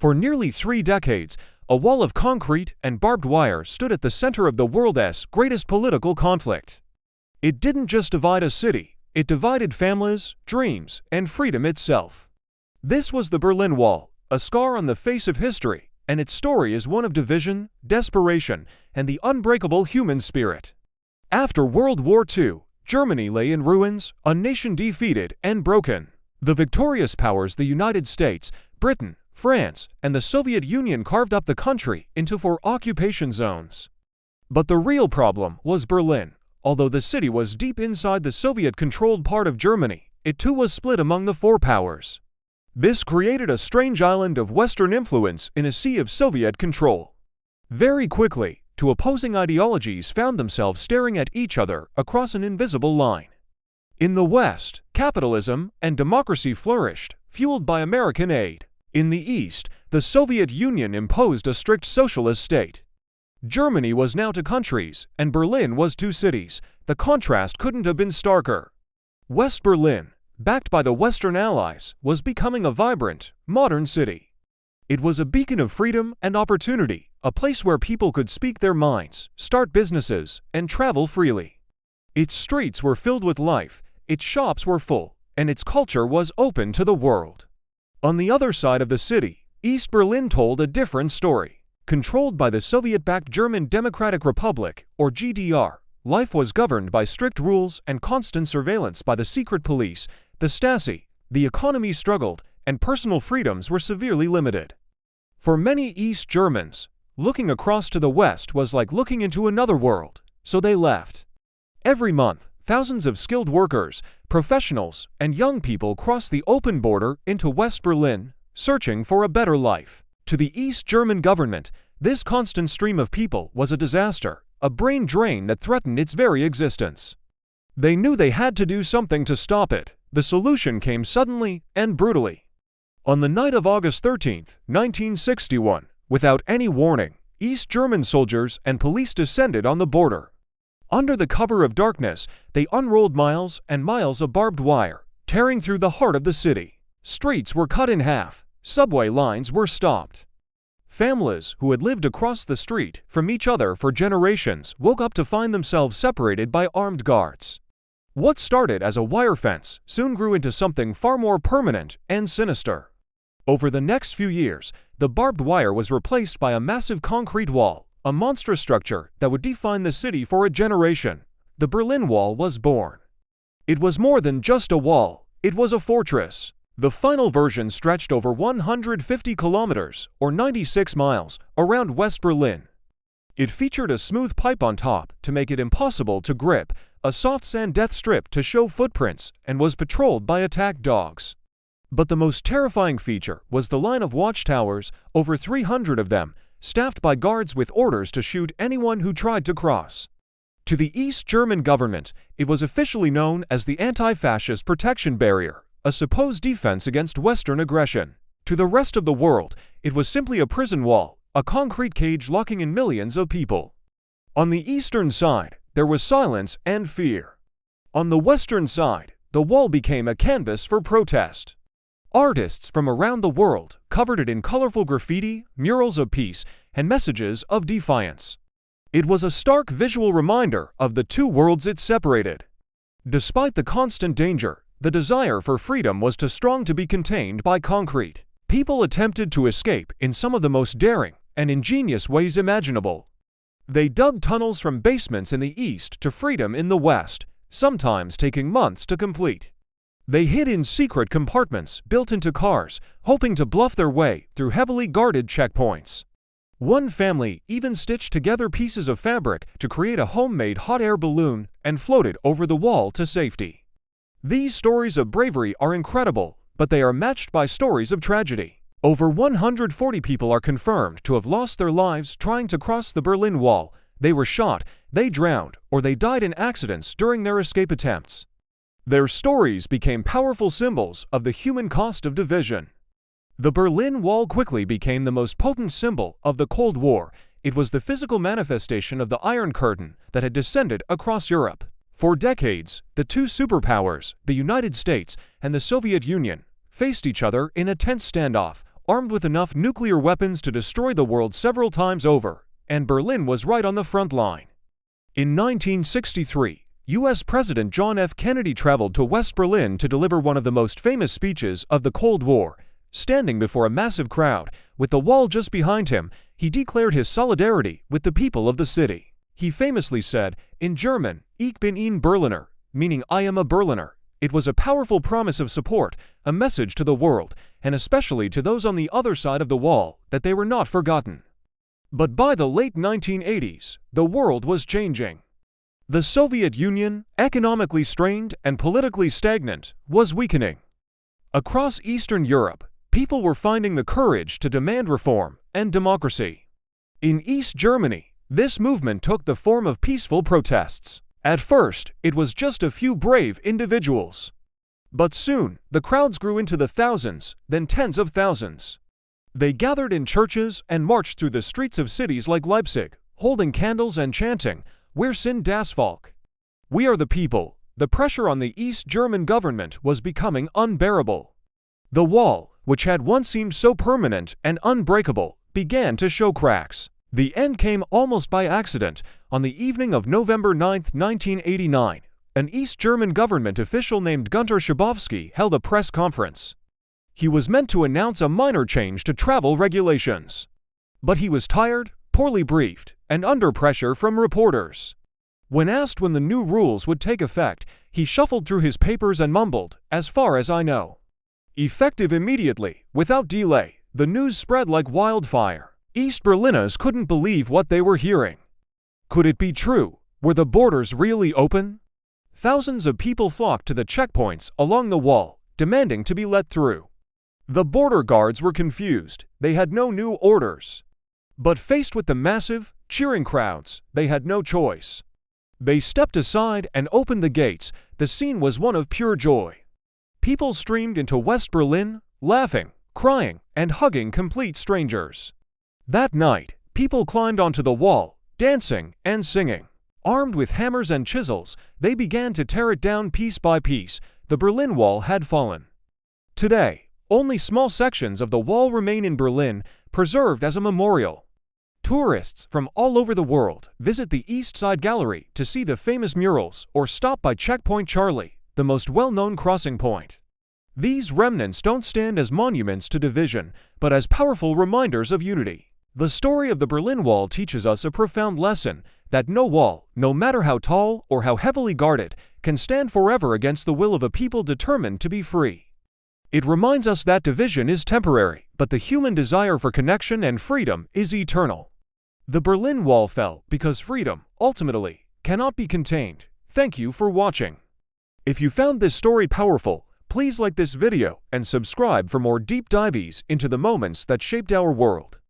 For nearly 3 decades, a wall of concrete and barbed wire stood at the center of the world's greatest political conflict. It didn't just divide a city, it divided families, dreams, and freedom itself. This was the Berlin Wall, a scar on the face of history, and its story is one of division, desperation, and the unbreakable human spirit. After World War II, Germany lay in ruins, a nation defeated and broken. The victorious powers, the United States, Britain, France, and the Soviet Union, carved up the country into 4 occupation zones. But the real problem was Berlin. Although the city was deep inside the Soviet-controlled part of Germany, it too was split among the 4 powers. This created a strange island of Western influence in a sea of Soviet control. Very quickly, 2 opposing ideologies found themselves staring at each other across an invisible line. In the West, capitalism and democracy flourished, fueled by American aid. In the East, the Soviet Union imposed a strict socialist state. Germany was now 2 countries, and Berlin was 2 cities. The contrast couldn't have been starker. West Berlin, backed by the Western Allies, was becoming a vibrant, modern city. It was a beacon of freedom and opportunity, a place where people could speak their minds, start businesses, and travel freely. Its streets were filled with life, its shops were full, and its culture was open to the world. On the other side of the city, East Berlin told a different story. Controlled by the Soviet-backed German Democratic Republic, or GDR, life was governed by strict rules and constant surveillance by the secret police, the Stasi. The economy struggled, and personal freedoms were severely limited. For many East Germans, looking across to the West was like looking into another world, so they left. Every month, thousands of skilled workers, professionals, and young people crossed the open border into West Berlin, searching for a better life. To the East German government, this constant stream of people was a disaster, a brain drain that threatened its very existence. They knew they had to do something to stop it. The solution came suddenly and brutally. On the night of August 13, 1961, without any warning, East German soldiers and police descended on the border. Under the cover of darkness, they unrolled miles and miles of barbed wire, tearing through the heart of the city. Streets were cut in half. Subway lines were stopped. Families who had lived across the street from each other for generations woke up to find themselves separated by armed guards. What started as a wire fence soon grew into something far more permanent and sinister. Over the next few years, the barbed wire was replaced by a massive concrete wall, a monstrous structure that would define the city for a generation. The Berlin Wall was born. It was more than just a wall, it was a fortress. The final version stretched over 150 kilometers, or 96 miles, around West Berlin. It featured a smooth pipe on top to make it impossible to grip, a soft sand death strip to show footprints, and was patrolled by attack dogs. But the most terrifying feature was the line of watchtowers, over 300 of them, staffed by guards with orders to shoot anyone who tried to cross. To the East German government, it was officially known as the Anti-Fascist Protection Barrier, a supposed defense against Western aggression. To the rest of the world, it was simply a prison wall, a concrete cage locking in millions of people. On the eastern side, there was silence and fear. On the western side, the wall became a canvas for protest. Artists from around the world covered it in colorful graffiti, murals of peace, and messages of defiance. It was a stark visual reminder of the 2 worlds it separated. Despite the constant danger, the desire for freedom was too strong to be contained by concrete. People attempted to escape in some of the most daring and ingenious ways imaginable. They dug tunnels from basements in the east to freedom in the west, sometimes taking months to complete. They hid in secret compartments built into cars, hoping to bluff their way through heavily guarded checkpoints. One family even stitched together pieces of fabric to create a homemade hot air balloon and floated over the wall to safety. These stories of bravery are incredible, but they are matched by stories of tragedy. Over 140 people are confirmed to have lost their lives trying to cross the Berlin Wall. They were shot, they drowned, or they died in accidents during their escape attempts. Their stories became powerful symbols of the human cost of division. The Berlin Wall quickly became the most potent symbol of the Cold War. It was the physical manifestation of the Iron Curtain that had descended across Europe. For decades, the 2 superpowers, the United States and the Soviet Union, faced each other in a tense standoff, armed with enough nuclear weapons to destroy the world several times over, and Berlin was right on the front line. In 1963, U.S. President John F. Kennedy traveled to West Berlin to deliver one of the most famous speeches of the Cold War. Standing before a massive crowd, with the wall just behind him, he declared his solidarity with the people of the city. He famously said, in German, "Ich bin ein Berliner," meaning I am a Berliner. It was a powerful promise of support, a message to the world, and especially to those on the other side of the wall, that they were not forgotten. But by the late 1980s, the world was changing. The Soviet Union, economically strained and politically stagnant, was weakening. Across Eastern Europe, people were finding the courage to demand reform and democracy. In East Germany, this movement took the form of peaceful protests. At first, it was just a few brave individuals. But soon, the crowds grew into the thousands, then tens of thousands. They gathered in churches and marched through the streets of cities like Leipzig, holding candles and chanting, "Wir sind das Volk." We are the people. The pressure on the East German government was becoming unbearable. The wall, which had once seemed so permanent and unbreakable, began to show cracks. The end came almost by accident. On the evening of November 9, 1989, an East German government official named Günter Schabowski held a press conference. He was meant to announce a minor change to travel regulations. But he was tired, poorly briefed, and under pressure from reporters. When asked when the new rules would take effect, he shuffled through his papers and mumbled, "As far as I know." Effective immediately, without delay, the news spread like wildfire. East Berliners couldn't believe what they were hearing. Could it be true? Were the borders really open? Thousands of people flocked to the checkpoints along the wall, demanding to be let through. The border guards were confused. They had no new orders. But faced with the massive, cheering crowds, they had no choice. They stepped aside and opened the gates. The scene was one of pure joy. People streamed into West Berlin, laughing, crying, and hugging complete strangers. That night, people climbed onto the wall, dancing and singing. Armed with hammers and chisels, they began to tear it down piece by piece. The Berlin Wall had fallen. Today, only small sections of the wall remain in Berlin, preserved as a memorial. Tourists from all over the world visit the East Side Gallery to see the famous murals or stop by Checkpoint Charlie, the most well-known crossing point. These remnants don't stand as monuments to division, but as powerful reminders of unity. The story of the Berlin Wall teaches us a profound lesson, that no wall, no matter how tall or how heavily guarded, can stand forever against the will of a people determined to be free. It reminds us that division is temporary, but the human desire for connection and freedom is eternal. The Berlin Wall fell because freedom, ultimately, cannot be contained. Thank you for watching. If you found this story powerful, please like this video and subscribe for more deep dives into the moments that shaped our world.